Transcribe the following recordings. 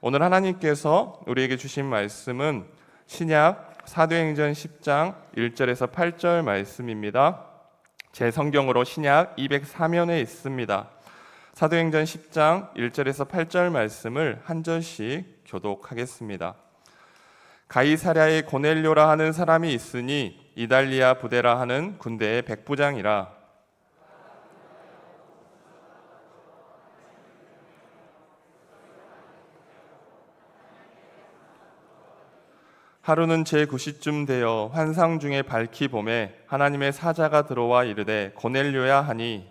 오늘 하나님께서 우리에게 주신 말씀은 신약 사도행전 10장 1절에서 8절 말씀입니다. 제 성경으로 신약 204면에 있습니다. 사도행전 10장 1절에서 8절 말씀을 한 절씩 교독하겠습니다. 가이사랴에 고넬료라 하는 사람이 있으니 이달리아 부대라 하는 군대의 백부장이라. 하루는 제9시쯤 되어 환상 중에 밝히 봄에 하나님의 사자가 들어와 이르되 고넬료야 하니,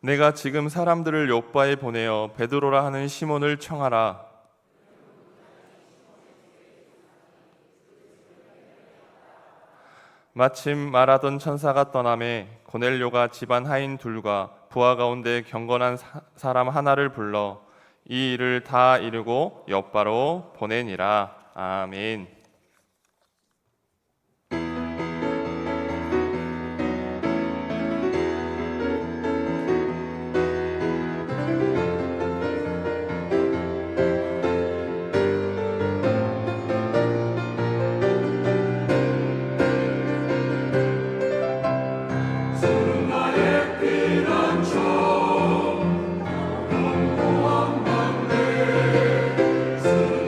내가 지금 사람들을 요바에 보내어 베드로라 하는 시몬을 청하라. 마침 말하던 천사가 떠나매 고넬료가 집안 하인 둘과 부하 가운데 경건한 사람 하나를 불러 이 일을 다 이루고 요바로 보내니라. 아멘.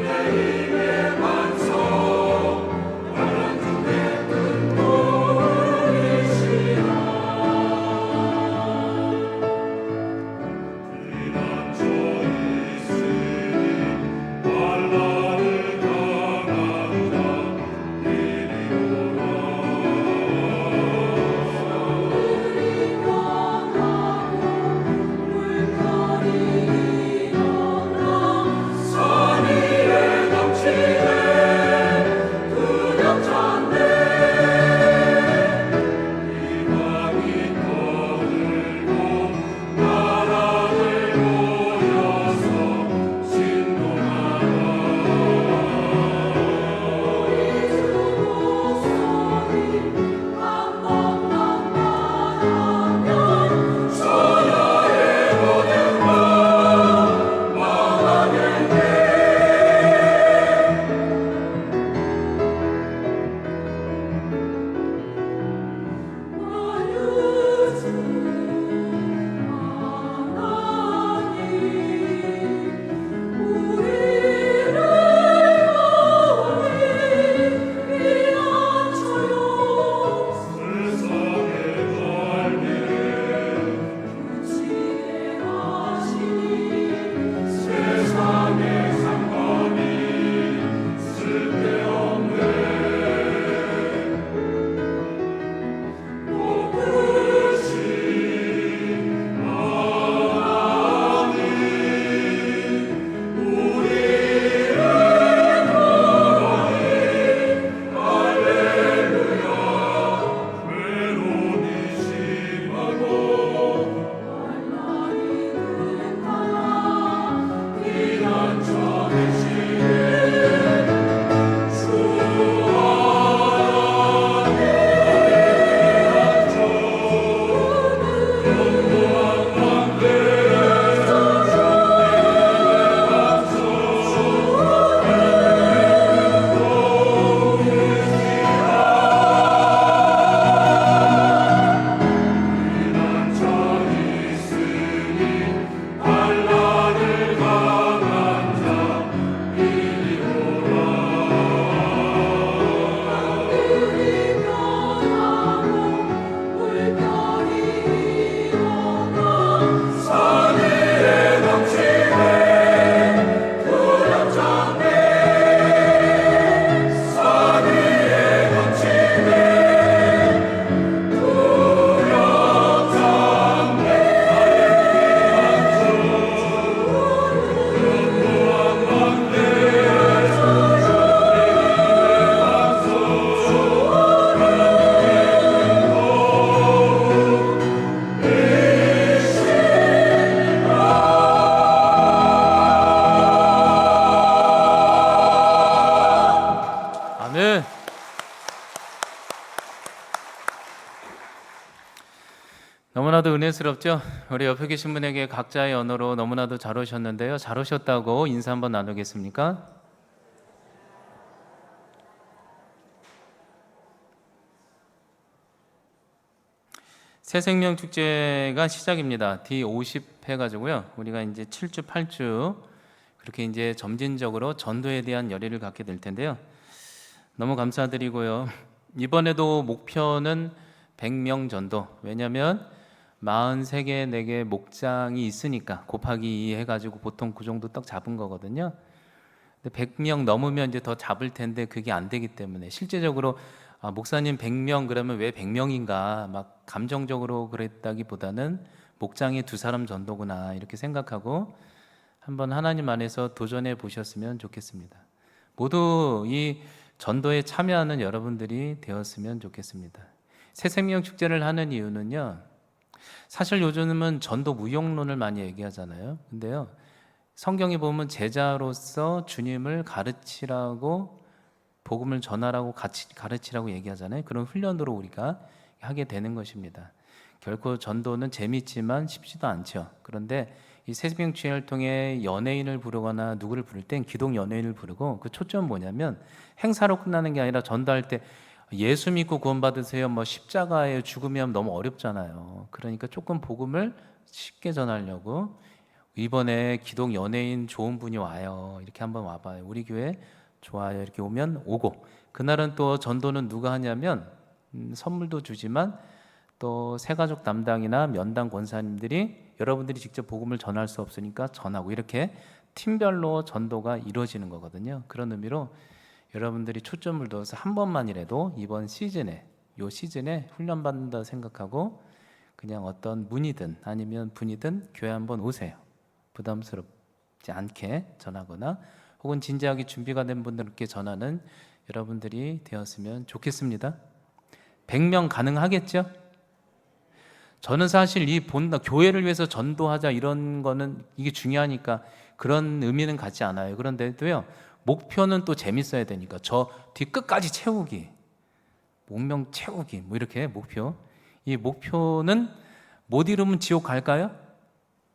내 힘에 만서 아멘. 너무나도 은혜스럽죠? 우리 옆에 계신 분에게 각자의 언어로 너무나도 잘 오셨는데요. 잘 오셨다고 인사 한번 나누겠습니까? 새생명 축제가 시작입니다. D50 해가지고요. 우리가 이제 7주, 8주 그렇게 이제 점진적으로 전도에 대한 열의를 갖게 될 텐데요. 너무 감사드리고요. 이번에도 목표는 100명 전도. 왜냐하면 43개, 4개 목장이 있으니까 곱하기 2 해가지고 보통 그 정도 딱 잡은 거거든요. 근데 100명 넘으면 이제 더 잡을 텐데 그게 안 되기 때문에 실제적으로 목사님 100명 그러면 왜 100명인가 막 감정적으로 그랬다기보다는 목장에 2사람 전도구나 이렇게 생각하고 한번 하나님 안에서 도전해 보셨으면 좋겠습니다. 모두 이 전도에 참여하는 여러분들이 되었으면 좋겠습니다. 새생명 축제를 하는 이유는요, 사실 요즘은 전도 무용론을 많이 얘기하잖아요. 근데요, 성경에 보면 제자로서 주님을 가르치라고, 복음을 전하라고 같이 가르치라고 얘기하잖아요. 그런 훈련으로 우리가 하게 되는 것입니다. 결코 전도는 재밌지만 쉽지도 않죠. 그런데 이 새생명 축제를 통해 연예인을 부르거나 누구를 부를 땐 기독 연예인을 부르고, 그 초점은 뭐냐면 행사로 끝나는 게 아니라 전도할 때 예수 믿고 구원받으세요, 뭐 십자가에 죽으면 너무 어렵잖아요. 그러니까 조금 복음을 쉽게 전하려고 이번에 기독 연예인 좋은 분이 와요, 이렇게 한번 와봐요, 우리 교회 좋아요, 이렇게 오면 오고, 그날은 또 전도는 누가 하냐면 선물도 주지만 또 새가족 담당이나 면담 권사님들이 여러분들이 직접 복음을 전할 수 없으니까 전하고, 이렇게 팀별로 전도가 이루어지는 거거든요. 그런 의미로 여러분들이 초점을 둬서 한 번만이라도 이번 시즌에, 요 시즌에 훈련받는다 생각하고 그냥 어떤 문이든 아니면 분이든 교회 한번 오세요. 부담스럽지 않게 전하거나 혹은 진지하게 준비가 된 분들께 전하는 여러분들이 되었으면 좋겠습니다. 100명 가능하겠죠? 저는 사실 이 교회를 위해서 전도하자 이런 거는 이게 중요하니까 그런 의미는 갖지 않아요. 그런데도요, 목표는 또 재밌어야 되니까 저 뒤끝까지 채우기, 목명 채우기, 뭐 이렇게 목표. 이 목표는 못 이루면 지옥 갈까요?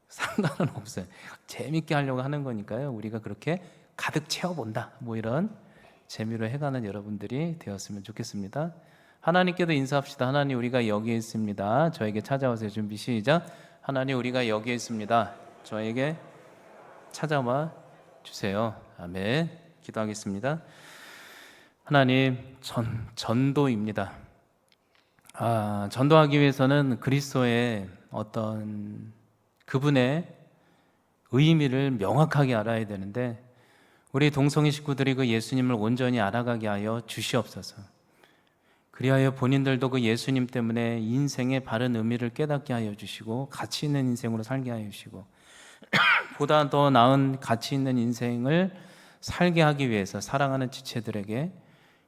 상관은 없어요. 재밌게 하려고 하는 거니까요. 우리가 그렇게 가득 채워본다, 뭐 이런 재미로 해가는 여러분들이 되었으면 좋겠습니다. 하나님께도 인사합시다. 하나님, 우리가 여기에 있습니다. 저에게 찾아오세요. 준비 시작. 하나님, 우리가 여기에 있습니다. 저에게 찾아와 주세요. 아멘. 기도하겠습니다. 하나님, 전도입니다. 전도하기 위해서는 그리스도의 어떤 그분의 의미를 명확하게 알아야 되는데, 우리 동성애 식구들이 그 예수님을 온전히 알아가게 하여 주시옵소서. 그리하여 본인들도 그 예수님 때문에 인생의 바른 의미를 깨닫게 하여 주시고 가치 있는 인생으로 살게 하여 주시고 보다 더 나은 가치 있는 인생을 살게 하기 위해서 사랑하는 지체들에게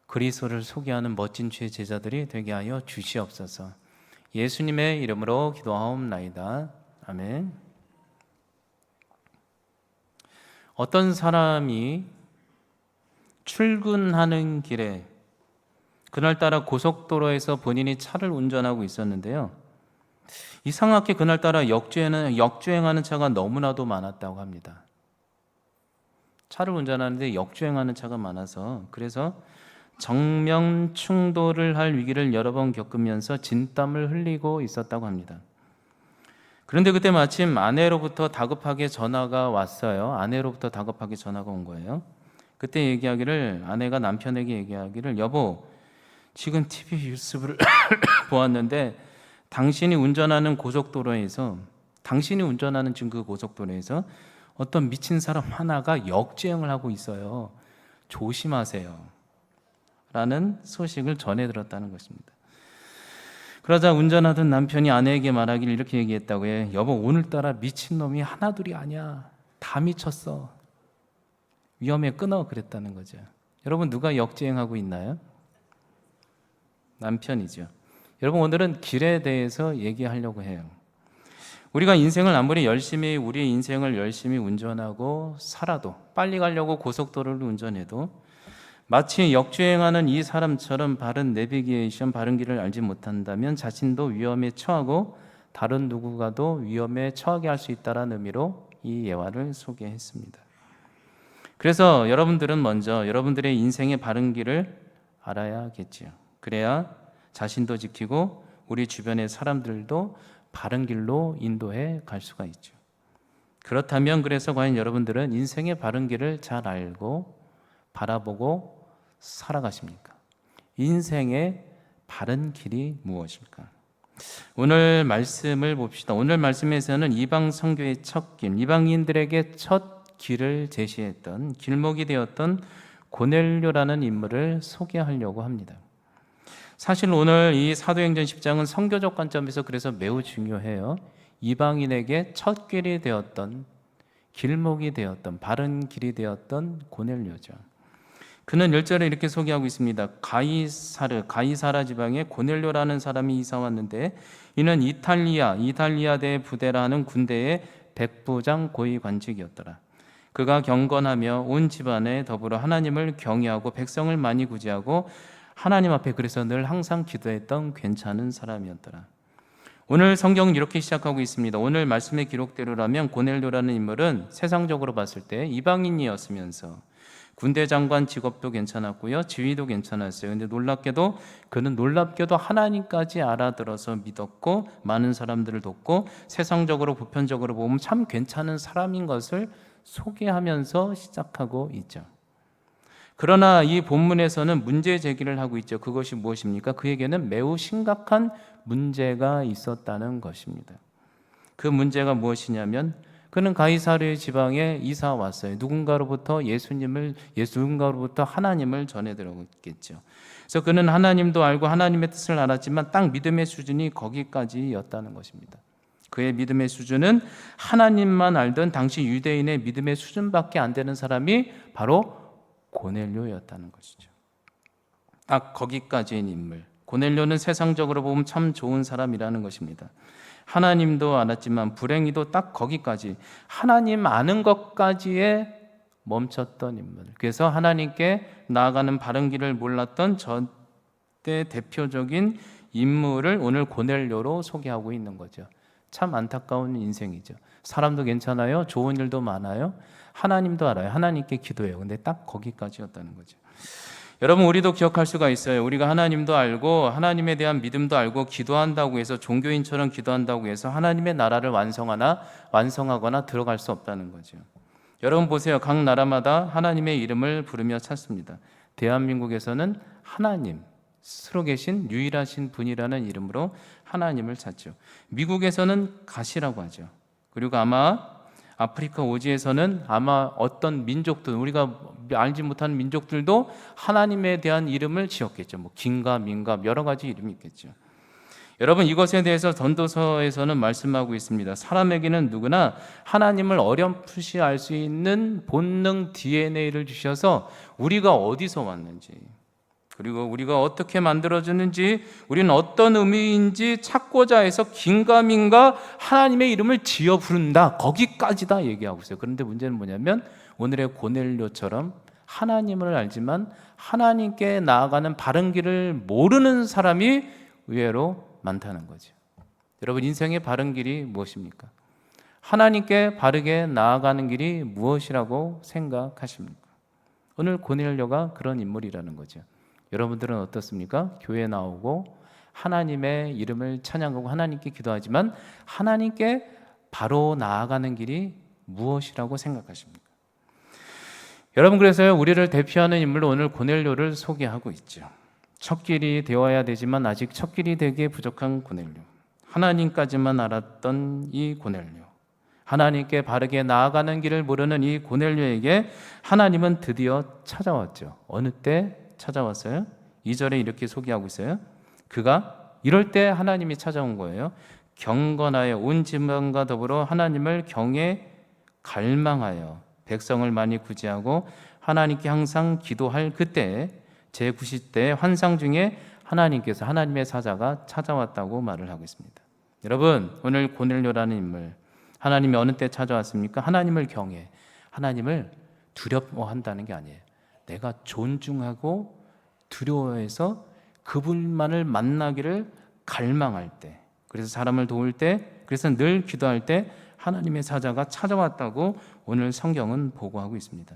그리스도를 소개하는 멋진 주의 제자들이 되게 하여 주시옵소서. 예수님의 이름으로 기도하옵나이다. 아멘. 어떤 사람이 출근하는 길에 그날따라 고속도로에서 본인이 차를 운전하고 있었는데요, 이상하게 그날따라 역주행하는 차가 너무나도 많았다고 합니다. 차를 운전하는데 역주행하는 차가 많아서, 그래서 정면 충돌을 할 위기를 여러 번 겪으면서 진땀을 흘리고 있었다고 합니다. 그런데 그때 마침 아내로부터 다급하게 전화가 왔어요. 아내로부터 다급하게 전화가 온 거예요. 그때 아내가 남편에게 얘기하기를, 여보, 지금 TV 뉴스를 보았는데 당신이 운전하는 지금 그 고속도로에서 어떤 미친 사람 하나가 역주행을 하고 있어요. 조심하세요. 라는 소식을 전해 들었다는 것입니다. 그러자 운전하던 남편이 아내에게 말하기를 이렇게 얘기했다고 해. 여보, 오늘따라 미친놈이 하나둘이 아니야. 다 미쳤어. 위험에 끊어. 그랬다는 거죠. 여러분, 누가 역주행하고 있나요? 남편이죠. 여러분, 오늘은 길에 대해서 얘기하려고 해요. 우리가 인생을 아무리 우리의 인생을 열심히 운전하고 살아도, 빨리 가려고 고속도로를 운전해도 마치 역주행하는 이 사람처럼 바른 내비게이션, 바른 길을 알지 못한다면 자신도 위험에 처하고 다른 누구가도 위험에 처하게 할 수 있다는 의미로 이 예화를 소개했습니다. 그래서 여러분들은 먼저 여러분들의 인생의 바른 길을 알아야겠지요. 그래야 자신도 지키고 우리 주변의 사람들도 바른 길로 인도해 갈 수가 있죠. 그렇다면 그래서 과연 여러분들은 인생의 바른 길을 잘 알고 바라보고 살아가십니까? 인생의 바른 길이 무엇일까? 오늘 말씀을 봅시다. 오늘 말씀에서는 이방 선교의 첫 길, 이방인들에게 첫 길을 제시했던, 길목이 되었던 고넬료라는 인물을 소개하려고 합니다. 사실 오늘 이 사도행전 10장은 선교적 관점에서 그래서 매우 중요해요. 이방인에게 첫 길이 되었던, 길목이 되었던, 바른 길이 되었던 고넬료죠. 그는 1절에 이렇게 소개하고 있습니다. 가이사라 지방에 고넬료라는 사람이 이사 왔는데 이는 이탈리아대 부대라는 군대의 백부장 고위 관직이었더라. 그가 경건하며 온 집안에 더불어 하나님을 경외하고 백성을 많이 구제하고 하나님 앞에 그래서 늘 항상 기도했던 괜찮은 사람이었더라. 오늘 성경은 이렇게 시작하고 있습니다. 오늘 말씀의 기록대로라면 고넬료라는 인물은 세상적으로 봤을 때 이방인이었으면서 군대 장관 직업도 괜찮았고요, 지위도 괜찮았어요. 근데 그는 놀랍게도 하나님까지 알아들어서 믿었고 많은 사람들을 돕고 세상적으로 보편적으로 보면 참 괜찮은 사람인 것을 소개하면서 시작하고 있죠. 그러나 이 본문에서는 문제 제기를 하고 있죠. 그것이 무엇입니까? 그에게는 매우 심각한 문제가 있었다는 것입니다. 그 문제가 무엇이냐면 그는 가이사르 지방에 이사 왔어요. 누군가로부터 하나님을 전해 들었겠죠. 그래서 그는 하나님도 알고 하나님의 뜻을 알았지만 딱 믿음의 수준이 거기까지였다는 것입니다. 그의 믿음의 수준은 하나님만 알던 당시 유대인의 믿음의 수준밖에 안 되는 사람이 바로 고넬료였다는 것이죠. 딱 거기까지인 인물. 고넬료는 세상적으로 보면 참 좋은 사람이라는 것입니다. 하나님도 알았지만 불행히도 딱 거기까지 하나님 아는 것까지에 멈췄던 인물. 그래서 하나님께 나아가는 바른 길을 몰랐던 저때 대표적인 인물을 오늘 고넬료로 소개하고 있는 거죠. 참 안타까운 인생이죠. 사람도 괜찮아요. 좋은 일도 많아요. 하나님도 알아요. 하나님께 기도해요. 근데 딱 거기까지였다는 거죠. 여러분, 우리도 기억할 수가 있어요. 우리가 하나님도 알고 하나님에 대한 믿음도 알고 기도한다고 해서 종교인처럼 기도한다고 해서 하나님의 나라를 완성하거나 들어갈 수 없다는 거죠. 여러분 보세요. 각 나라마다 하나님의 이름을 부르며 찾습니다. 대한민국에서는 하나님 스스로 계신 유일하신 분이라는 이름으로 하나님을 찾죠. 미국에서는 가시라고 하죠. 그리고 아마 아프리카 오지에서는 아마 어떤 민족들, 우리가 알지 못하는 민족들도 하나님에 대한 이름을 지었겠죠. 뭐 긴가 민가 여러 가지 이름이 있겠죠. 여러분, 이것에 대해서 전도서에서는 말씀하고 있습니다. 사람에게는 누구나 하나님을 어렴풋이 알 수 있는 본능 DNA를 주셔서 우리가 어디서 왔는지, 그리고 우리가 어떻게 만들어졌는지, 우리는 어떤 의미인지 찾고자 해서 긴가민가 하나님의 이름을 지어 부른다. 거기까지다 얘기하고 있어요. 그런데 문제는 뭐냐면 오늘의 고넬료처럼 하나님을 알지만 하나님께 나아가는 바른 길을 모르는 사람이 의외로 많다는 거죠. 여러분, 인생의 바른 길이 무엇입니까? 하나님께 바르게 나아가는 길이 무엇이라고 생각하십니까? 오늘 고넬료가 그런 인물이라는 거죠. 여러분들은 어떻습니까? 교회 나오고 하나님의 이름을 찬양하고 하나님께 기도하지만 하나님께 바로 나아가는 길이 무엇이라고 생각하십니까? 여러분, 그래서 우리를 대표하는 인물로 오늘 고넬료를 소개하고 있죠. 첫 길이 되어야 되지만 아직 첫 길이 되기에 부족한 고넬료. 하나님까지만 알았던 이 고넬료. 하나님께 바르게 나아가는 길을 모르는 이 고넬료에게 하나님은 드디어 찾아왔죠. 어느 때 찾아왔어요? 2절에 이렇게 소개하고 있어요. 그가 이럴 때 하나님이 찾아온 거예요. 경건하여 온 집안과 더불어 하나님을 경외 갈망하여 백성을 많이 구제하고 하나님께 항상 기도할 그때 제90대 환상 중에 하나님께서 하나님의 사자가 찾아왔다고 말을 하고 있습니다. 여러분, 오늘 고넬료라는 인물, 하나님이 어느 때 찾아왔습니까? 하나님을 경외, 하나님을 두려워한다는 게 아니에요. 내가 존중하고 두려워해서 그분만을 만나기를 갈망할 때, 그래서 사람을 도울 때, 그래서 늘 기도할 때 하나님의 사자가 찾아왔다고 오늘 성경은 보고하고 있습니다.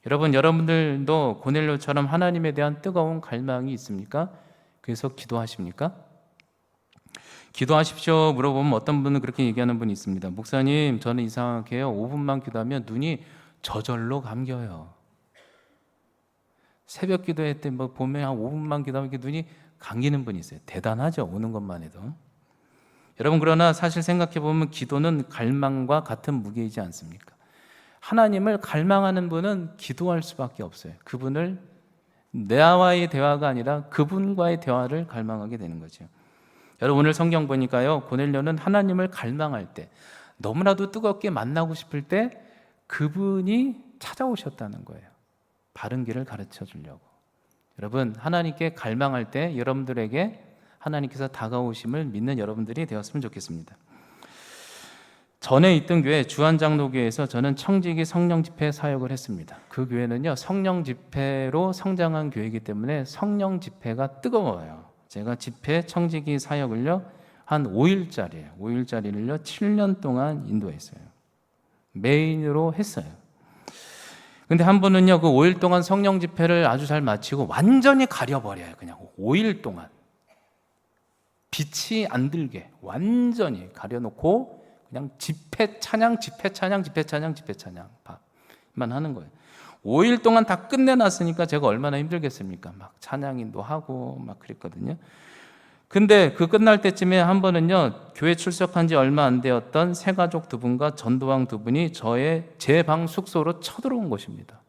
여러분들도 고넬료처럼 하나님에 대한 뜨거운 갈망이 있습니까? 그래서 기도하십니까? 기도하십시오 물어보면 어떤 분은 그렇게 얘기하는 분이 있습니다. 목사님, 저는 이상하게 5분만 기도하면 눈이 저절로 감겨요. 새벽 기도회 때 뭐 보면 한 5분만 기도하면 이렇게 눈이 감기는 분이 있어요. 대단하죠, 오는 것만 해도. 여러분, 그러나 사실 생각해 보면 기도는 갈망과 같은 무게이지 않습니까? 하나님을 갈망하는 분은 기도할 수밖에 없어요. 그분을, 나와의 대화가 아니라 그분과의 대화를 갈망하게 되는 거죠. 여러분, 오늘 성경 보니까요, 고넬료는 하나님을 갈망할 때, 너무나도 뜨겁게 만나고 싶을 때 그분이 찾아오셨다는 거예요. 바른 길을 가르쳐 주려고. 여러분, 하나님께 갈망할 때 여러분들에게 하나님께서 다가오심을 믿는 여러분들이 되었으면 좋겠습니다. 전에 있던 교회 주한장로교회에서 저는 청지기 성령 집회 사역을 했습니다. 그 교회는요, 성령 집회로 성장한 교회이기 때문에 성령 집회가 뜨거워요. 제가 집회 청지기 사역을요 한 5일짜리예요. 5일짜리를요 7년 동안 인도했어요. 메인으로 했어요. 근데 한 분은요, 그 5일 동안 성령 집회를 아주 잘 마치고 완전히 가려버려요. 그냥 5일 동안 빛이 안 들게 완전히 가려놓고 그냥 집회 찬양, 집회 찬양, 집회 찬양, 집회 찬양만 하는 거예요. 5일 동안 다 끝내놨으니까 제가 얼마나 힘들겠습니까? 막 찬양인도 하고 막 그랬거든요. 근데 그 끝날 때쯤에 한 번은요, 교회 출석한 지 얼마 안 되었던 새가족 두 분과 전도왕 두 분이 제 방 숙소로 쳐들어온 것입니다.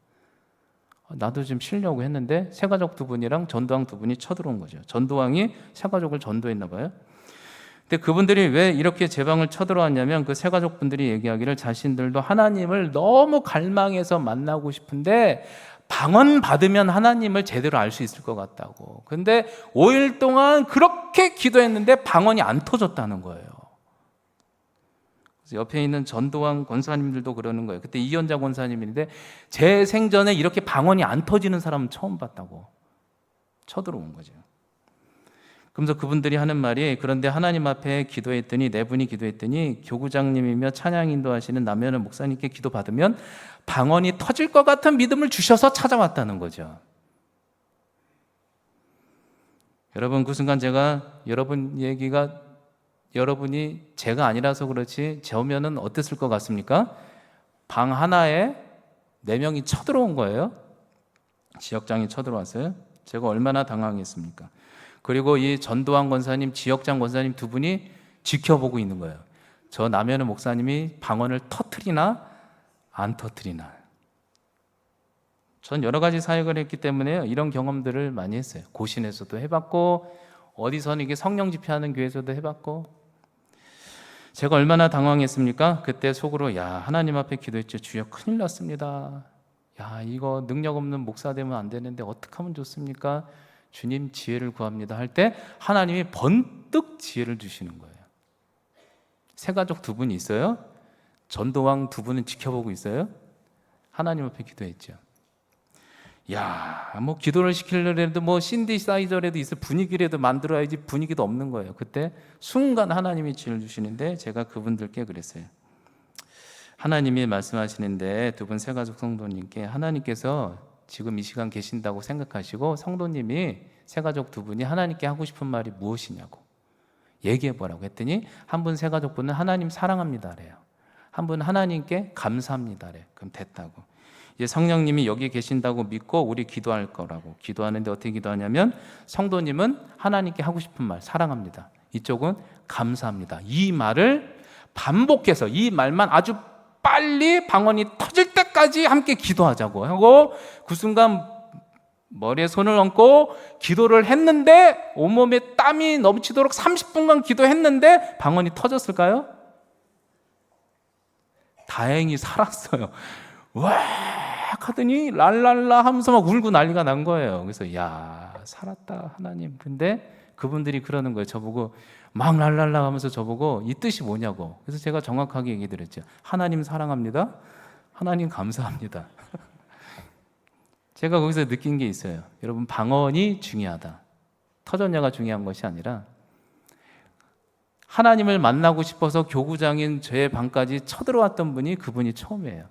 나도 좀 쉬려고 했는데 새가족 두 분이랑 전도왕 두 분이 쳐들어온 거죠. 전도왕이 새가족을 전도했나 봐요. 근데 그분들이 왜 이렇게 제 방을 쳐들어왔냐면, 그 새가족 분들이 얘기하기를 자신들도 하나님을 너무 갈망해서 만나고 싶은데 방언 받으면 하나님을 제대로 알 수 있을 것 같다고. 근데 5일 동안 그렇게 기도했는데 방언이 안 터졌다는 거예요. 그래서 옆에 있는 전도왕 권사님들도 그러는 거예요. 그때 이현자 권사님인데 제 생전에 이렇게 방언이 안 터지는 사람은 처음 봤다고 쳐들어온 거죠. 그러면서 그분들이 하는 말이, 그런데 하나님 앞에 기도했더니, 네 분이 기도했더니 교구장님이며 찬양 인도하시는 남현은 목사님께 기도받으면 방언이 터질 것 같은 믿음을 주셔서 찾아왔다는 거죠. 여러분, 그 순간 제가 여러분이 제가 아니라서 그렇지 저면은 어땠을 것 같습니까? 방 하나에 4명이 쳐들어온 거예요. 지역장이 쳐들어왔어요. 제가 얼마나 당황했습니까? 그리고 이 전도왕 권사님, 지역장 권사님 두 분이 지켜보고 있는 거예요. 저 남현우 목사님이 방언을 터뜨리나 안 터뜨리나. 전 여러 가지 사역을 했기 때문에 이런 경험들을 많이 했어요. 고신에서도 해봤고, 어디서는 이게 성령 집회하는 교회에서도 해봤고. 제가 얼마나 당황했습니까? 그때 속으로, 야, 하나님 앞에 기도했죠. 주여, 큰일 났습니다. 야, 이거 능력 없는 목사 되면 안 되는데 어떻게 하면 좋습니까? 주님, 지혜를 구합니다 할 때 하나님이 번뜩 지혜를 주시는 거예요. 새가족 두 분이 있어요. 전도왕 두 분은 지켜보고 있어요. 하나님 앞에 기도했죠. 야, 뭐 기도를 시키려도 뭐 신디사이저라도 있을 분위기라도 만들어야지, 분위기도 없는 거예요. 그때 순간 하나님이 지혜를 주시는데 제가 그분들께 그랬어요. 하나님이 말씀하시는데 두 분 새가족 성도님께 하나님께서 지금 이 시간 계신다고 생각하시고, 성도님이 새가족 두 분이 하나님께 하고 싶은 말이 무엇이냐고 얘기해 보라고 했더니, 한 분 새가족 분은 하나님 사랑합니다 래요. 한 분은 하나님께 감사합니다 래. 그럼 됐다고. 이제 성령님이 여기 계신다고 믿고 우리 기도할 거라고. 기도하는데 어떻게 기도하냐면, 성도님은 하나님께 하고 싶은 말 사랑합니다, 이쪽은 감사합니다, 이 말을 반복해서 이 말만 아주 빨리 방언이 터질 때까지 함께 기도하자고 하고, 그 순간 머리에 손을 얹고 기도를 했는데 온몸에 땀이 넘치도록 30분간 기도했는데 방언이 터졌을까요? 다행히 살았어요. 와 하더니 랄랄라 하면서 막 울고 난리가 난 거예요. 그래서 야, 살았다 하나님. 근데 그분들이 그러는 거예요. 저보고 막 랄랄라 하면서 저보고 이 뜻이 뭐냐고. 그래서 제가 정확하게 얘기 드렸죠. 하나님 사랑합니다, 하나님 감사합니다. 제가 거기서 느낀 게 있어요. 여러분, 방언이 중요하다. 터전녀가 중요한 것이 아니라 하나님을 만나고 싶어서 교구장인 제 방까지 쳐들어왔던 분이 그분이 처음이에요.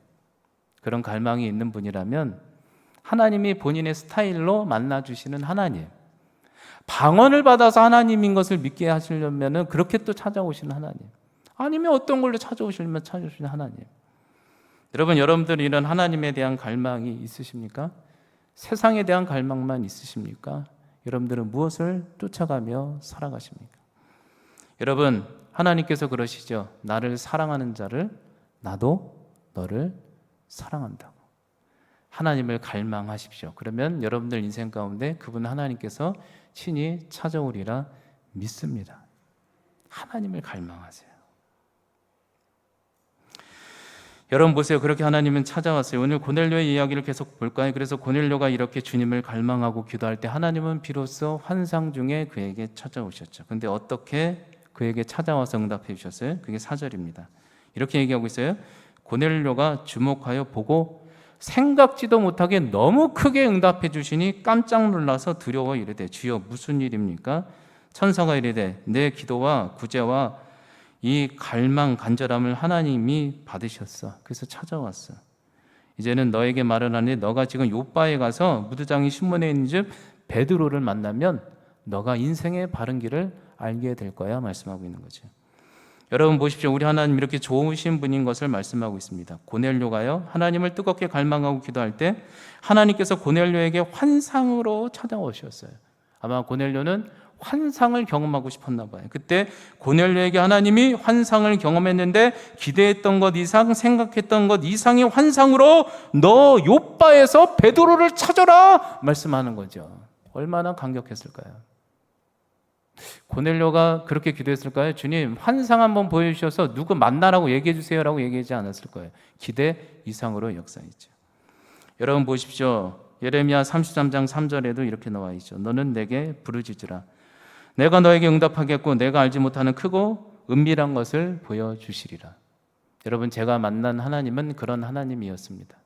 그런 갈망이 있는 분이라면 하나님이 본인의 스타일로 만나주시는 하나님, 방언을 받아서 하나님인 것을 믿게 하시려면 그렇게 또 찾아오시는 하나님, 아니면 어떤 걸로 찾아오시려면 찾아오시는 하나님. 여러분, 여러분들 이런 하나님에 대한 갈망이 있으십니까? 세상에 대한 갈망만 있으십니까? 여러분들은 무엇을 쫓아가며 살아가십니까? 여러분, 하나님께서 그러시죠. 나를 사랑하는 자를 나도 너를 사랑한다고. 하나님을 갈망하십시오. 그러면 여러분들 인생 가운데 그분 하나님께서 친히 찾아오리라 믿습니다. 하나님을 갈망하세요. 여러분 보세요. 그렇게 하나님은 찾아왔어요. 오늘 고넬료의 이야기를 계속 볼까요? 그래서 고넬료가 이렇게 주님을 갈망하고 기도할 때 하나님은 비로소 환상 중에 그에게 찾아오셨죠. 근데 어떻게 그에게 찾아와서 응답해 주셨어요? 그게 4절입니다. 이렇게 얘기하고 있어요. 고넬료가 주목하여 보고 생각지도 못하게 너무 크게 응답해 주시니 깜짝 놀라서 두려워 이르되 주여 무슨 일입니까? 천사가 이르되 내 기도와 구제와 이 갈망 간절함을 하나님이 받으셨어. 그래서 찾아왔어. 이제는 너에게 말을 하니 너가 지금 요바에 가서 무드장이 신문에 있는 집 베드로를 만나면 너가 인생의 바른 길을 알게 될 거야 말씀하고 있는 거죠. 여러분 보십시오. 우리 하나님 이렇게 좋으신 분인 것을 말씀하고 있습니다. 고넬료가요, 하나님을 뜨겁게 갈망하고 기도할 때 하나님께서 고넬료에게 환상으로 찾아오셨어요. 아마 고넬료는 환상을 경험하고 싶었나 봐요. 그때 고넬료에게 하나님이 환상을 경험했는데 기대했던 것 이상, 생각했던 것 이상의 환상으로 너 요바에서 베드로를 찾아라 말씀하는 거죠. 얼마나 감격했을까요? 고넬료가 그렇게 기도했을까요? 주님, 환상 한번 보여주셔서 누구 만나라고 얘기해 주세요라고 얘기하지 않았을 거예요. 기대 이상으로 역사했죠. 여러분 보십시오. 예레미야 33장 3절에도 이렇게 나와 있죠. 너는 내게 부르짖으라. 내가 너에게 응답하겠고 내가 알지 못하는 크고 은밀한 것을 보여주시리라. 여러분, 제가 만난 하나님은 그런 하나님이었습니다.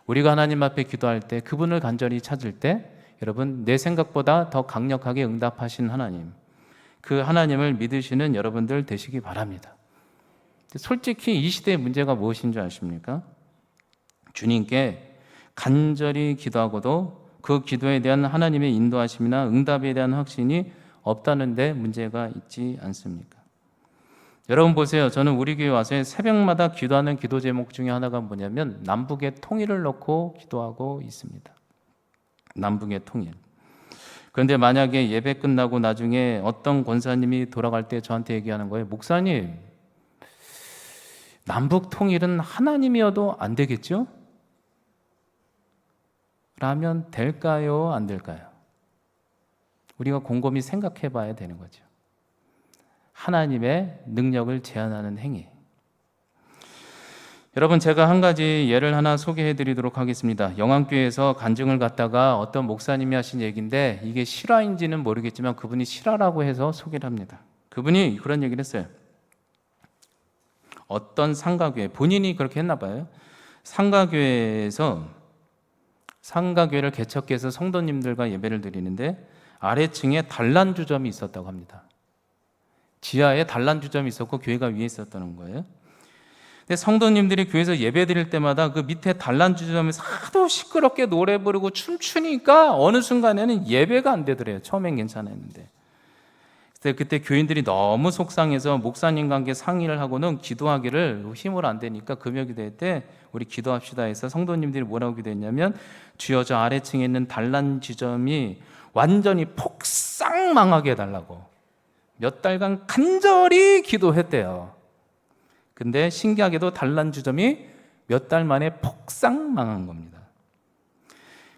우리가 하나님 앞에 기도할 때, 그분을 간절히 찾을 때 여러분, 내 생각보다 더 강력하게 응답하신 하나님, 그 하나님을 믿으시는 여러분들 되시기 바랍니다. 솔직히 이 시대의 문제가 무엇인 줄 아십니까? 주님께 간절히 기도하고도 그 기도에 대한 하나님의 인도하심이나 응답에 대한 확신이 없다는 데 문제가 있지 않습니까? 여러분 보세요. 저는 우리 교회 와서 새벽마다 기도하는 기도 제목 중에 하나가 뭐냐면 남북의 통일을 놓고 기도하고 있습니다. 남북의 통일. 그런데 만약에 예배 끝나고 나중에 어떤 권사님이 돌아갈 때 저한테 얘기하는 거예요. 목사님, 남북 통일은 하나님이어도 안 되겠죠? 라면 될까요? 안 될까요? 우리가 곰곰이 생각해 봐야 되는 거죠. 하나님의 능력을 제한하는 행위. 여러분, 제가 한 가지 예를 하나 소개해 드리도록 하겠습니다. 영암교회에서 간증을 갖다가 어떤 목사님이 하신 얘기인데 이게 실화인지는 모르겠지만 그분이 실화라고 해서 소개를 합니다. 그분이 그런 얘기를 했어요. 어떤 상가교회, 본인이 그렇게 했나 봐요. 상가교회에서 상가교회를 개척해서 성도님들과 예배를 드리는데 아래층에 단란주점이 있었다고 합니다. 지하에 단란주점이 있었고 교회가 위에 있었다는 거예요. 근데 성도님들이 교회에서 예배 드릴 때마다 그 밑에 단란주점에서 하도 시끄럽게 노래 부르고 춤추니까 어느 순간에는 예배가 안 되더래요. 처음엔 괜찮았는데. 그때 교인들이 너무 속상해서 목사님과 함께 상의를 하고는 기도하기를 힘을 안 되니까 금요기도회 때 우리 기도합시다 해서 성도님들이 뭐라고 기도했냐면 주여 저 아래층에 있는 단란주점이 완전히 폭삭 망하게 해달라고 몇 달간 간절히 기도했대요. 근데 신기하게도 단란주점이 몇 달 만에 폭삭 망한 겁니다.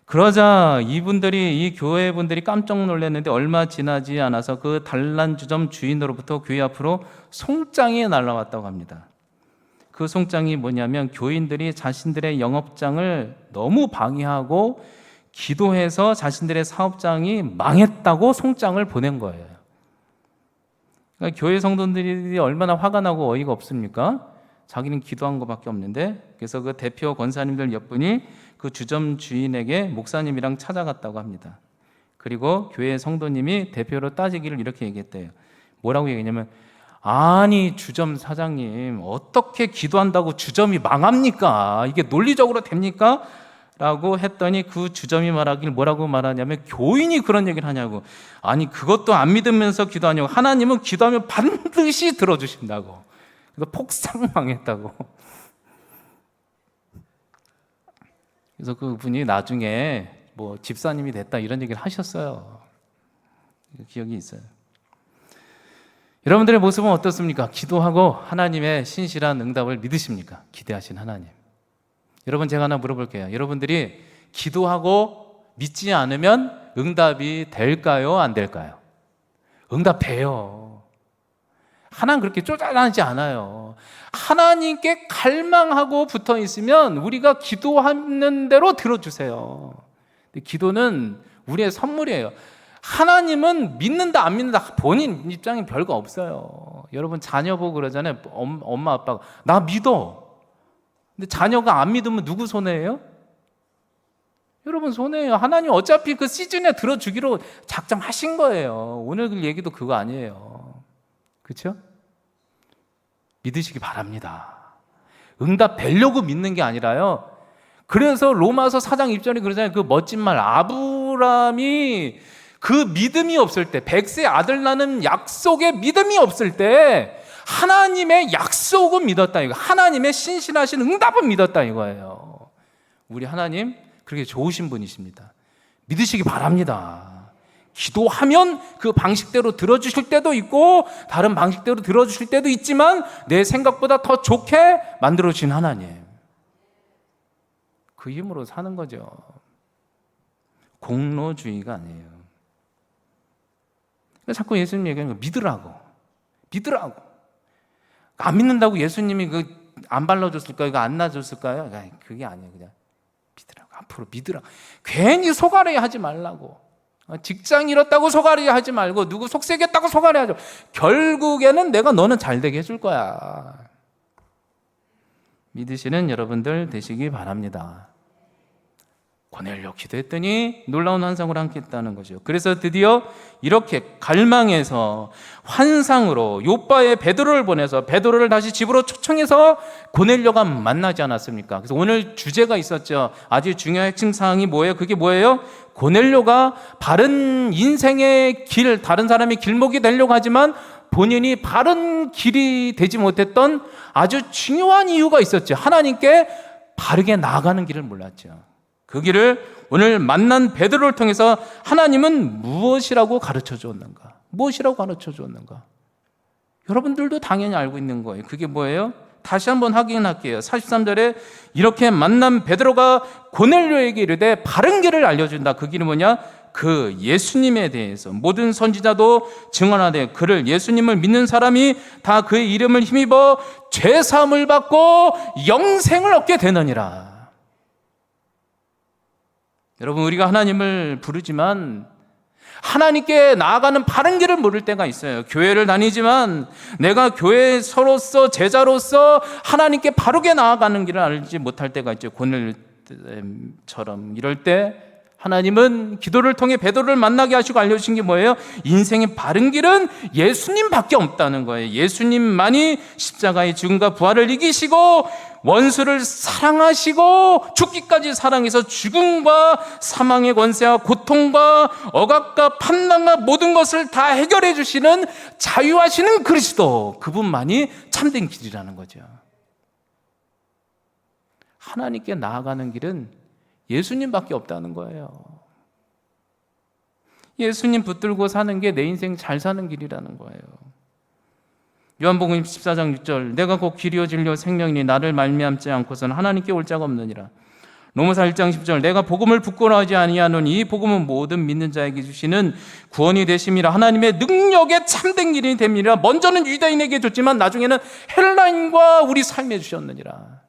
그러자 이분들이, 이 교회 분들이 깜짝 놀랐는데 얼마 지나지 않아서 그 단란주점 주인으로부터 교회 앞으로 송장이 날라왔다고 합니다. 그 송장이 뭐냐면 교인들이 자신들의 영업장을 너무 방해하고 기도해서 자신들의 사업장이 망했다고 송장을 보낸 거예요. 그러니까 교회 성도들이 얼마나 화가 나고 어이가 없습니까? 자기는 기도한 것밖에 없는데. 그래서 그 대표 권사님들 몇 분이 그 주점 주인에게 목사님이랑 찾아갔다고 합니다. 그리고 교회 성도님이 대표로 따지기를 이렇게 얘기했대요. 뭐라고 얘기했냐면, 아니 주점 사장님, 어떻게 기도한다고 주점이 망합니까? 이게 논리적으로 됩니까? 라고 했더니 그 주점이 말하길 뭐라고 말하냐면, 교인이 그런 얘기를 하냐고. 아니 그것도 안 믿으면서 기도하냐고. 하나님은 기도하면 반드시 들어주신다고. 그래서 폭삭 망했다고. 그래서 그분이 나중에 뭐 집사님이 됐다 이런 얘기를 하셨어요. 기억이 있어요. 여러분들의 모습은 어떻습니까? 기도하고 하나님의 신실한 응답을 믿으십니까? 기대하신 하나님. 여러분, 제가 하나 물어볼게요. 여러분들이 기도하고 믿지 않으면 응답이 될까요? 안 될까요? 응답돼요. 하나님 그렇게 쪼잔하지 않아요. 하나님께 갈망하고 붙어 있으면 우리가 기도하는 대로 들어주세요. 기도는 우리의 선물이에요. 하나님은 믿는다 안 믿는다 본인 입장에 별거 없어요. 여러분 자녀 보고 그러잖아요. 엄마 아빠가 나 믿어. 근데 자녀가 안 믿으면 누구 손해예요? 여러분 손해예요. 하나님 어차피 그 시즌에 들어주기로 작정하신 거예요. 오늘 그 얘기도 그거 아니에요. 그렇죠? 믿으시기 바랍니다. 응답 되려고 믿는 게 아니라요. 그래서 로마서 4장 1절에 그러잖아요. 그 멋진 말, 아브람이 그 믿음이 없을 때, 100세 아들 낳는 약속에 믿음이 없을 때 하나님의 약속은 믿었다 이거. 하나님의 신실하신 응답은 믿었다 이거예요. 우리 하나님 그렇게 좋으신 분이십니다. 믿으시기 바랍니다. 기도하면 그 방식대로 들어주실 때도 있고 다른 방식대로 들어주실 때도 있지만 내 생각보다 더 좋게 만들어주신 하나님, 그 힘으로 사는 거죠. 공로주의가 아니에요. 자꾸 예수님 얘기하는 거 믿으라고. 안 믿는다고 예수님이 안 발라줬을까요? 이거 안 놔줬을까요? 그게 아니에요. 그냥 믿으라고. 앞으로 믿으라고. 괜히 속앓이 하지 말라고. 직장 잃었다고 속앓이 하지 말고, 누구 속색했다고 속앓이 하지 말고, 결국에는 내가 너는 잘 되게 해줄 거야. 믿으시는 여러분들 되시기 바랍니다. 고넬료 기도했더니 놀라운 환상을 함께 했다는 거죠. 그래서 드디어 이렇게 갈망해서 환상으로 요바의 베드로를 보내서 베드로를 다시 집으로 초청해서 고넬료가 만나지 않았습니까? 그래서 오늘 주제가 있었죠. 아주 중요한 핵심 사항이 뭐예요? 그게 뭐예요? 고넬료가 바른 인생의 길, 다른 사람의 길목이 되려고 하지만 본인이 바른 길이 되지 못했던 아주 중요한 이유가 있었죠. 하나님께 바르게 나아가는 길을 몰랐죠. 그 길을 오늘 만난 베드로를 통해서 하나님은 무엇이라고 가르쳐 주었는가? 무엇이라고 가르쳐 주었는가? 여러분들도 당연히 알고 있는 거예요. 그게 뭐예요? 다시 한번 확인할게요. 43절에 이렇게 만난 베드로가 고넬료에게 이르되 바른 길을 알려준다. 그 길은 뭐냐? 그 예수님에 대해서 모든 선지자도 증언하되 그를, 예수님을 믿는 사람이 다 그의 이름을 힘입어 죄 사함을 받고 영생을 얻게 되느니라. 여러분, 우리가 하나님을 부르지만 하나님께 나아가는 바른 길을 모를 때가 있어요. 교회를 다니지만 내가 교회서로서 제자로서 하나님께 바르게 나아가는 길을 알지 못할 때가 있죠. 고넬료처럼. 이럴 때 하나님은 기도를 통해 베드로를 만나게 하시고 알려주신 게 뭐예요? 인생의 바른 길은 예수님밖에 없다는 거예요. 예수님만이 십자가의 죽음과 부활을 이기시고 원수를 사랑하시고 죽기까지 사랑해서 죽음과 사망의 권세와 고통과 억압과 판단과 모든 것을 다 해결해 주시는 자유하시는 그리스도, 그분만이 참된 길이라는 거죠. 하나님께 나아가는 길은 예수님밖에 없다는 거예요. 예수님 붙들고 사는 게 내 인생 잘 사는 길이라는 거예요. 요한복음 14장 6절 내가 곧 길이요 진리요 생명이니 나를 말미암지 않고서는 하나님께 올 자가 없느니라. 로마서 1장 10절 내가 복음을 부끄러워하지 아니하노니 이 복음은 모든 믿는 자에게 주시는 구원이 되심이라. 하나님의 능력의 참된 길이 됩니다. 먼저는 유다인에게 줬지만 나중에는 헬라인과 우리 삶에 주셨느니라.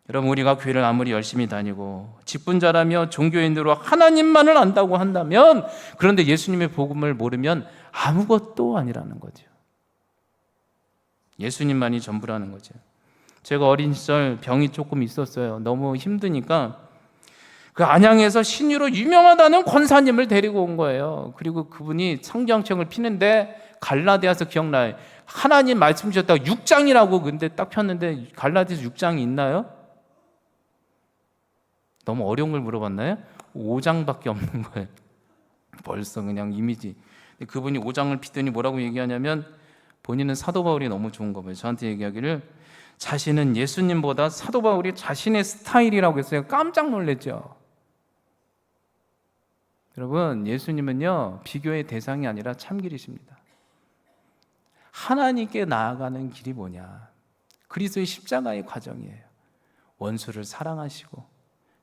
여러분, 우리가 교회를 아무리 열심히 다니고 직분자라며 종교인으로 하나님만을 안다고 한다면, 그런데 예수님의 복음을 모르면 아무것도 아니라는 거죠. 예수님만이 전부라는 거죠. 제가 어린 시절 병이 조금 있었어요. 너무 힘드니까 그 안양에서 신유로 유명하다는 권사님을 데리고 온 거예요. 그리고 그분이 청정청을 피는데 갈라디아서 기억나요. 하나님 말씀 주셨다고 6장이라고 근데 딱 폈는데 갈라디아서 6장이 있나요? 너무 어려운 걸 물어봤나요? 5장밖에 없는 거예요. 벌써 그냥 이미지. 그분이 5장을 피더니 뭐라고 얘기하냐면 본인은 사도 바울이 너무 좋은 거예요. 저한테 얘기하기를 자신은 예수님보다 사도 바울이 자신의 스타일이라고 했어요. 깜짝 놀랐죠. 여러분, 예수님은요 비교의 대상이 아니라 참길이십니다. 하나님께 나아가는 길이 뭐냐? 그리스도의 십자가의 과정이에요. 원수를 사랑하시고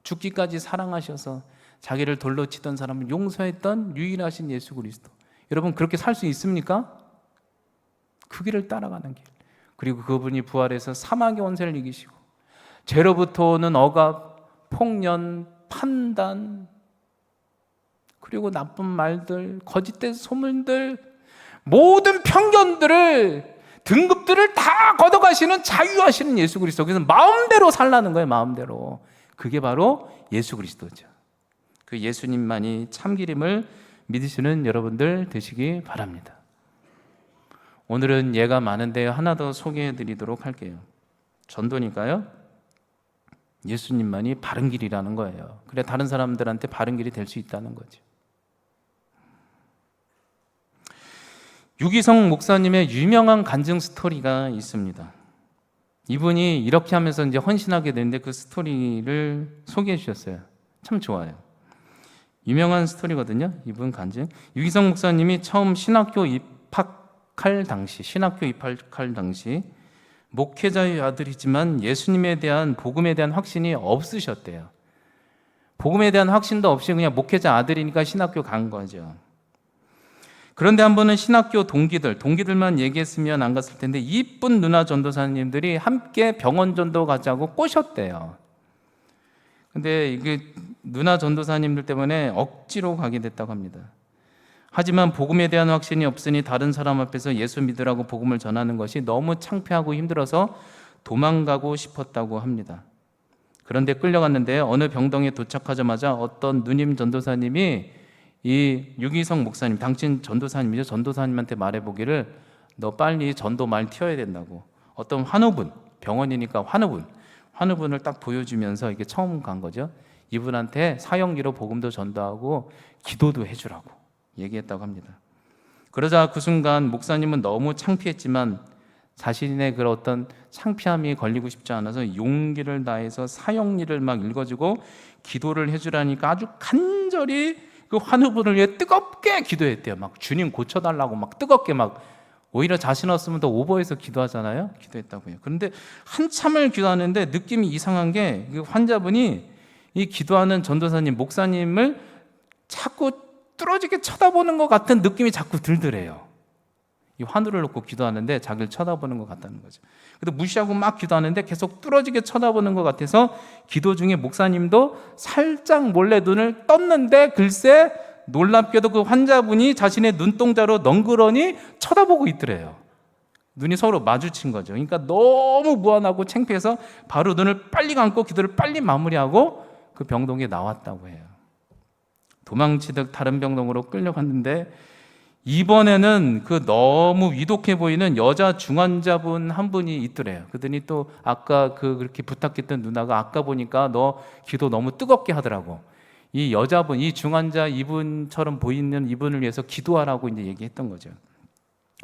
죽기까지 사랑하셔서 자기를 돌로 치던 사람을 용서했던 유일하신 예수 그리스도. 여러분 그렇게 살 수 있습니까? 그 길을 따라가는 길. 그리고 그분이 부활해서 사망의 원세를 이기시고 죄로부터 오는 억압, 폭년, 판단, 그리고 나쁜 말들, 거짓된 소문들, 모든 편견들을, 등급들을 다 걷어가시는 자유하시는 예수 그리스도. 그래서 마음대로 살라는 거예요. 마음대로. 그게 바로 예수 그리스도죠. 그 예수님만이 참기름을 믿으시는 여러분들 되시기 바랍니다. 오늘은 예가 많은데 하나 더 소개해 드리도록 할게요. 전도니까요. 예수님만이 바른 길이라는 거예요. 그래 다른 사람들한테 바른 길이 될 수 있다는 거죠. 유기성 목사님의 유명한 간증 스토리가 있습니다. 이분이 이렇게 하면서 이제 헌신하게 되는데 그 스토리를 소개해 주셨어요. 참 좋아요. 유명한 스토리거든요. 이분 간증. 유기성 목사님이 처음 신학교 입학할 당시 목회자의 아들이지만 예수님에 대한 복음에 대한 확신이 없으셨대요. 복음에 대한 확신도 없이 그냥 목회자 아들이니까 신학교 간 거죠. 그런데 한 번은 신학교 동기들만 얘기했으면 안 갔을 텐데 이쁜 누나 전도사님들이 함께 병원 전도 가자고 꼬셨대요. 근데 이게 누나 전도사님들 때문에 억지로 가게 됐다고 합니다. 하지만 복음에 대한 확신이 없으니 다른 사람 앞에서 예수 믿으라고 복음을 전하는 것이 너무 창피하고 힘들어서 도망가고 싶었다고 합니다. 그런데 끌려갔는데 어느 병동에 도착하자마자 어떤 누님 전도사님이 이 유기성 목사님, 당신 전도사님이죠. 전도사님한테 말해보기를 너 빨리 전도 말 튀어야 된다고. 어떤 환우분, 병원이니까 환우분을 딱 보여주면서 이게 처음 간 거죠. 이분한테 사형리로 복음도 전도하고 기도도 해주라고 얘기했다고 합니다. 그러자 그 순간 목사님은 너무 창피했지만 자신의 그런 어떤 창피함이 걸리고 싶지 않아서 용기를 다해서 사형리를 막 읽어주고 기도를 해주라니까 아주 간절히 그 환우분을 위해 뜨겁게 기도했대요. 막 주님 고쳐달라고 막 뜨겁게 막 오히려 자신 없으면 더 오버해서 기도하잖아요. 기도했다고 해요. 그런데 한참을 기도하는데 느낌이 이상한 게 그 환자분이 이 기도하는 전도사님, 목사님을 자꾸 뚫어지게 쳐다보는 것 같은 느낌이 자꾸 들더래요. 이 환우를 놓고 기도하는데 자기를 쳐다보는 것 같다는 거죠. 근데 무시하고 막 기도하는데 계속 뚫어지게 쳐다보는 것 같아서 기도 중에 목사님도 살짝 몰래 눈을 떴는데 글쎄 놀랍게도 그 환자분이 자신의 눈동자로 덩그러니 쳐다보고 있더래요. 눈이 서로 마주친 거죠. 그러니까 너무 무안하고 창피해서 바로 눈을 빨리 감고 기도를 빨리 마무리하고 그 병동에 나왔다고 해요. 도망치듯 다른 병동으로 끌려갔는데 이번에는 그 너무 위독해 보이는 여자 중환자분 한 분이 있더래요. 그러더니 또 아까 그렇게 부탁했던 누나가 아까 보니까 너 기도 너무 뜨겁게 하더라고. 이 여자분, 이 중환자 이분처럼 보이는 이분을 위해서 기도하라고 이제 얘기했던 거죠.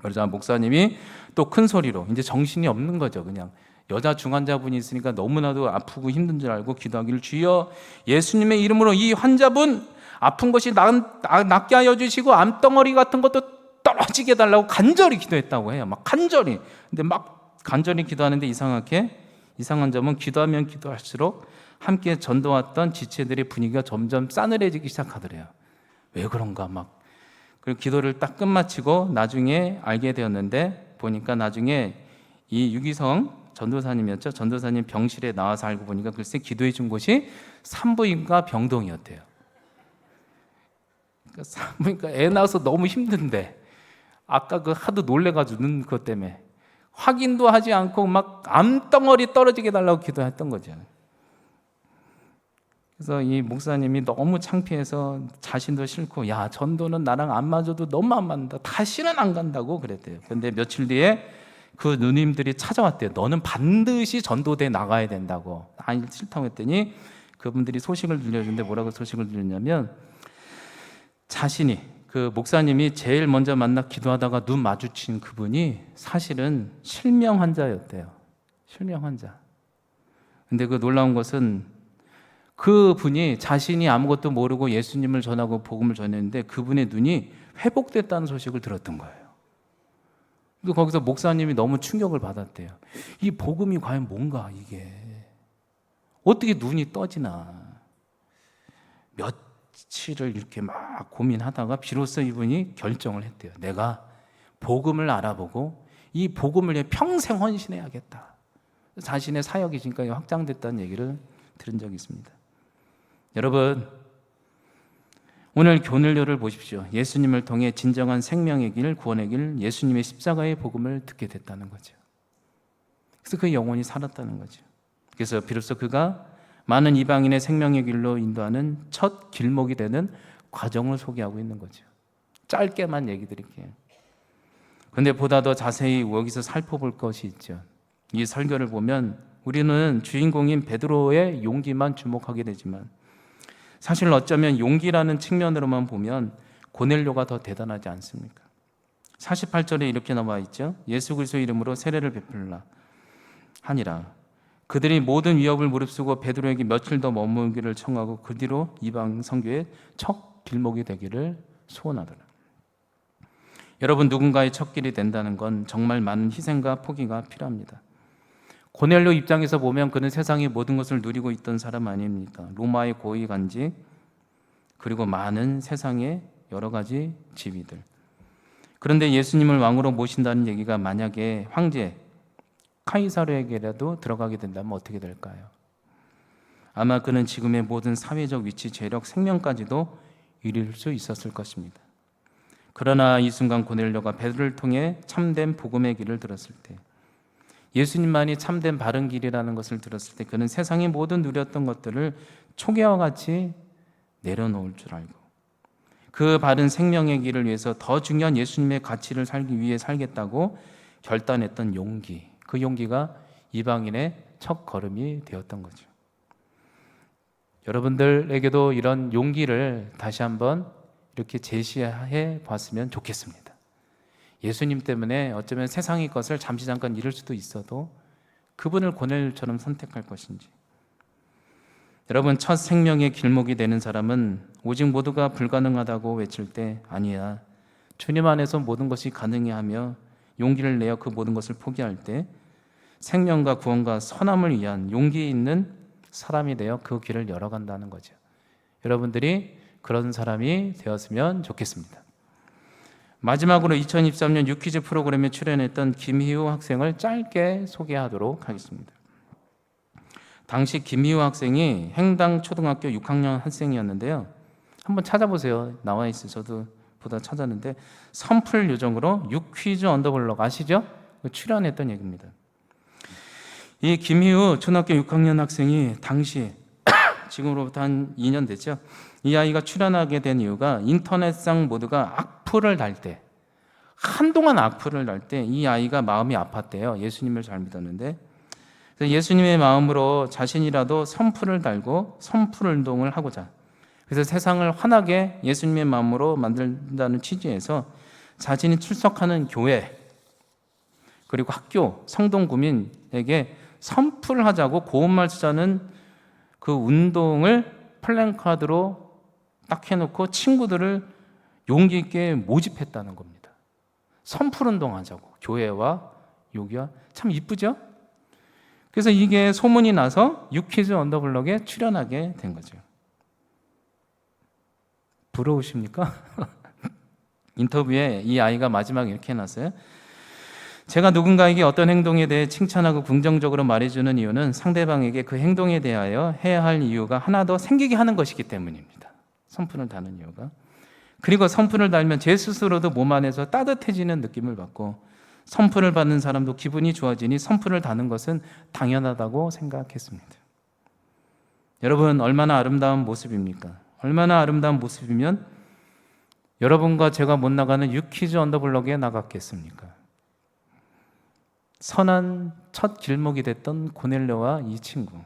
그러자 목사님이 또 큰 소리로 이제 정신이 없는 거죠. 그냥 여자 중환자분이 있으니까 너무나도 아프고 힘든 줄 알고 기도하기를 주여 예수님의 이름으로 이 환자분 아픈 것이 낫게 하여 주시고 암덩어리 같은 것도 떨어지게 해달라고 간절히 기도했다고 해요. 막 간절히. 근데 막 간절히 기도하는데 이상한 점은 기도하면 기도할수록 함께 전도왔던 지체들의 분위기가 점점 싸늘해지기 시작하더래요. 왜 그런가 막. 그리고 기도를 딱 끝마치고 나중에 알게 되었는데 보니까 나중에 이 유기성 전도사님이었죠. 전도사님 병실에 나와서 알고 보니까 글쎄 기도해 준 곳이 산부인과 병동이었대요. 그러니까 애 낳아서 너무 힘든데 아까 그 하도 놀래가지고 눈 그것 때문에 확인도 하지 않고 막 암덩어리 떨어지게 달라고 기도했던 거죠. 그래서 이 목사님이 너무 창피해서 자신도 싫고, 야, 전도는 나랑 안 맞아도 너무 안 맞는다, 다시는 안 간다고 그랬대요. 그런데 며칠 뒤에 그 누님들이 찾아왔대요. 너는 반드시 전도대 나가야 된다고. 아니, 싫다고 했더니 그분들이 소식을 들려주는데 뭐라고 소식을 들렸냐면, 자신이, 그 목사님이 제일 먼저 만나 기도하다가 눈 마주친 그분이 사실은 실명 환자였대요. 실명 환자. 근데 그 놀라운 것은 그 분이 자신이 아무것도 모르고 예수님을 전하고 복음을 전했는데 그분의 눈이 회복됐다는 소식을 들었던 거예요. 또 거기서 목사님이 너무 충격을 받았대요. 이 복음이 과연 뭔가, 이게 어떻게 눈이 떠지나. 며칠을 이렇게 막 고민하다가 비로소 이분이 결정을 했대요. 내가 복음을 알아보고 이 복음을 위해 평생 헌신해야겠다. 자신의 사역이 지금까지 확장됐다는 얘기를 들은 적이 있습니다. 여러분, 오늘 교훈료를 보십시오. 예수님을 통해 진정한 생명의 길, 구원의 길, 예수님의 십자가의 복음을 듣게 됐다는 거죠. 그래서 그 영혼이 살았다는 거죠. 그래서 비로소 그가 많은 이방인의 생명의 길로 인도하는 첫 길목이 되는 과정을 소개하고 있는 거죠. 짧게만 얘기 드릴게요. 그런데 보다 더 자세히 여기서 살펴볼 것이 있죠. 이 설교를 보면 우리는 주인공인 베드로의 용기만 주목하게 되지만, 사실 어쩌면 용기라는 측면으로만 보면 고넬료가 더 대단하지 않습니까? 48절에 이렇게 나와 있죠. 예수 그리스도의 이름으로 세례를 베풀라 하니라. 그들이 모든 위협을 무릅쓰고 베드로에게 며칠 더 머물기를 청하고 그 뒤로 이방 선교의 첫 길목이 되기를 소원하더라. 여러분, 누군가의 첫 길이 된다는 건 정말 많은 희생과 포기가 필요합니다. 고넬료 입장에서 보면 그는 세상의 모든 것을 누리고 있던 사람 아닙니까? 로마의 고위 간직, 그리고 많은 세상의 여러 가지 지위들. 그런데 예수님을 왕으로 모신다는 얘기가 만약에 황제 카이사르에게라도 들어가게 된다면 어떻게 될까요? 아마 그는 지금의 모든 사회적 위치, 재력, 생명까지도 이룰 수 있었을 것입니다. 그러나 이 순간 고넬료가 베드로를 통해 참된 복음의 길을 들었을 때, 예수님만이 참된 바른 길이라는 것을 들었을 때 그는 세상의 모든 누렸던 것들을 초계와 같이 내려놓을 줄 알고 그 바른 생명의 길을 위해서 더 중요한 예수님의 가치를 살기 위해 살겠다고 결단했던 용기, 그 용기가 이방인의 첫 걸음이 되었던 거죠. 여러분들에게도 이런 용기를 다시 한번 이렇게 제시해 봤으면 좋겠습니다. 예수님 때문에 어쩌면 세상의 것을 잠시 잠깐 잃을 수도 있어도 그분을 고넬료처럼 선택할 것인지. 여러분, 첫 생명의 길목이 되는 사람은 오직 모두가 불가능하다고 외칠 때 아니야, 주님 안에서 모든 것이 가능해 하며 용기를 내어 그 모든 것을 포기할 때 생명과 구원과 선함을 위한 용기 있는 사람이 되어 그 길을 열어간다는 거죠. 여러분들이 그런 사람이 되었으면 좋겠습니다. 마지막으로 2023년 유퀴즈 프로그램에 출연했던 김희우 학생을 짧게 소개하도록 하겠습니다. 당시 김희우 학생이 행당 초등학교 6학년 학생이었는데요. 한번 찾아보세요. 나와 있어요. 저도 보다 찾았는데 선풀 요정으로 유퀴즈 언더블럭 아시죠? 출연했던 얘기입니다. 이 김희우 초등학교 6학년 학생이 당시 지금으로부터 한 2년 됐죠. 이 아이가 출연하게 된 이유가 인터넷상 모두가 악플을 달 때, 한동안 악플을 달 때 이 아이가 마음이 아팠대요. 예수님을 잘 믿었는데. 그래서 예수님의 마음으로 자신이라도 선풀을 달고 선풀 운동을 하고자, 그래서 세상을 환하게 예수님의 마음으로 만든다는 취지에서 자신이 출석하는 교회 그리고 학교 성동 구민에게 선풀을 하자고 고운말 쓰자는 그 운동을 플랜카드로 딱 해놓고 친구들을 용기 있게 모집했다는 겁니다. 선풀 운동하자고, 교회와 여기와. 참 이쁘죠? 그래서 이게 소문이 나서 유퀴즈 언더블럭에 출연하게 된 거죠. 부러우십니까? 인터뷰에 이 아이가 마지막에 이렇게 해놨어요. 제가 누군가에게 어떤 행동에 대해 칭찬하고 긍정적으로 말해주는 이유는 상대방에게 그 행동에 대하여 해야 할 이유가 하나 더 생기게 하는 것이기 때문입니다. 선풀을 다는 이유가. 그리고 선풀을 달면 제 스스로도 몸 안에서 따뜻해지는 느낌을 받고 선풀을 받는 사람도 기분이 좋아지니 선풀을 다는 것은 당연하다고 생각했습니다. 여러분, 얼마나 아름다운 모습입니까? 얼마나 아름다운 모습이면 여러분과 제가 못 나가는 유퀴즈 언더블럭에 나갔겠습니까? 선한 첫 길목이 됐던 고넬료와 이 친구.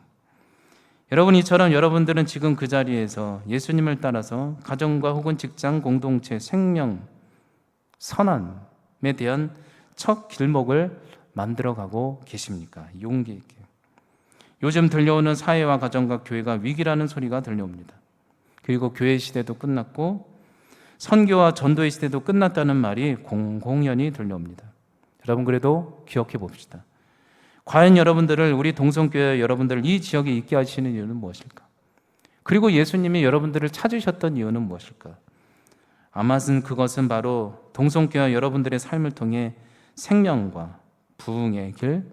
여러분, 이처럼 여러분들은 지금 그 자리에서 예수님을 따라서 가정과 혹은 직장, 공동체, 생명, 선함에 대한 첫 길목을 만들어가고 계십니까? 용기 있게. 요즘 들려오는 사회와 가정과 교회가 위기라는 소리가 들려옵니다. 그리고 교회 시대도 끝났고 선교와 전도의 시대도 끝났다는 말이 공공연히 들려옵니다. 여러분, 그래도 기억해 봅시다. 과연 여러분들을, 우리 동성교회 여러분들을 이 지역에 있게 하시는 이유는 무엇일까? 그리고 예수님이 여러분들을 찾으셨던 이유는 무엇일까? 아마은 그것은 바로 동성교회 여러분들의 삶을 통해 생명과 부흥의 길,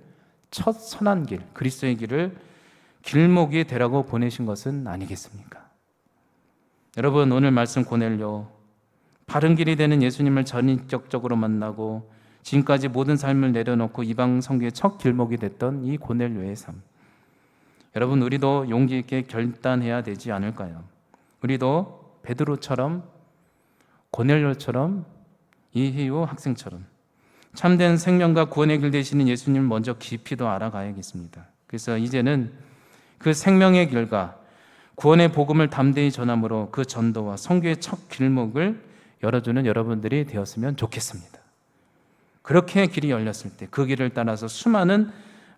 첫 선한 길, 그리스도의 길을 길목이 되라고 보내신 것은 아니겠습니까? 여러분, 오늘 말씀 고넬료, 바른 길이 되는 예수님을 전인격적으로 만나고 지금까지 모든 삶을 내려놓고 이방 선교의 첫 길목이 됐던 이 고넬료의 삶. 여러분, 우리도 용기 있게 결단해야 되지 않을까요? 우리도 베드로처럼, 고넬료처럼, 이희우 학생처럼 참된 생명과 구원의 길 되시는 예수님을 먼저 깊이 더 알아가야겠습니다. 그래서 이제는 그 생명의 길과 구원의 복음을 담대히 전함으로 그 전도와 선교의 첫 길목을 열어주는 여러분들이 되었으면 좋겠습니다. 그렇게 길이 열렸을 때 그 길을 따라서 수많은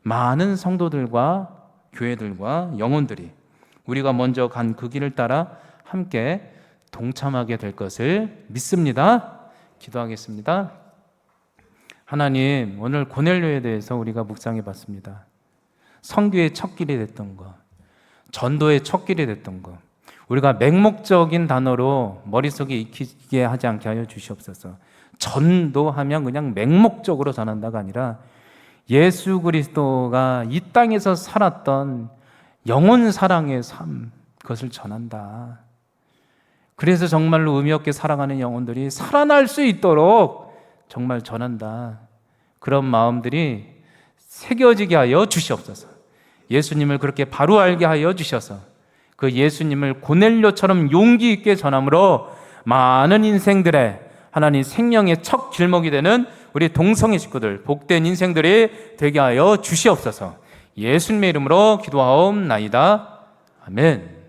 많은 성도들과 교회들과 영혼들이 우리가 먼저 간 그 길을 따라 함께 동참하게 될 것을 믿습니다. 기도하겠습니다. 하나님, 오늘 고넬료에 대해서 우리가 묵상해 봤습니다. 선교의 첫 길이 됐던 것, 전도의 첫 길이 됐던 것, 우리가 맹목적인 단어로 머릿속에 익히게 하지 않게 하여 주시옵소서. 전도하면 그냥 맹목적으로 전한다가 아니라 예수 그리스도가 이 땅에서 살았던 영혼 사랑의 삶, 그것을 전한다. 그래서 정말로 의미 없게 살아가는 영혼들이 살아날 수 있도록 정말 전한다. 그런 마음들이 새겨지게 하여 주시옵소서. 예수님을 그렇게 바로 알게 하여 주셔서 그 예수님을 고넬료처럼 용기 있게 전함으로 많은 인생들의 하나님 생명의 첫 길목이 되는 우리 동성애 식구들, 복된 인생들이 되게 하여 주시옵소서. 예수님의 이름으로 기도하옵나이다. 아멘.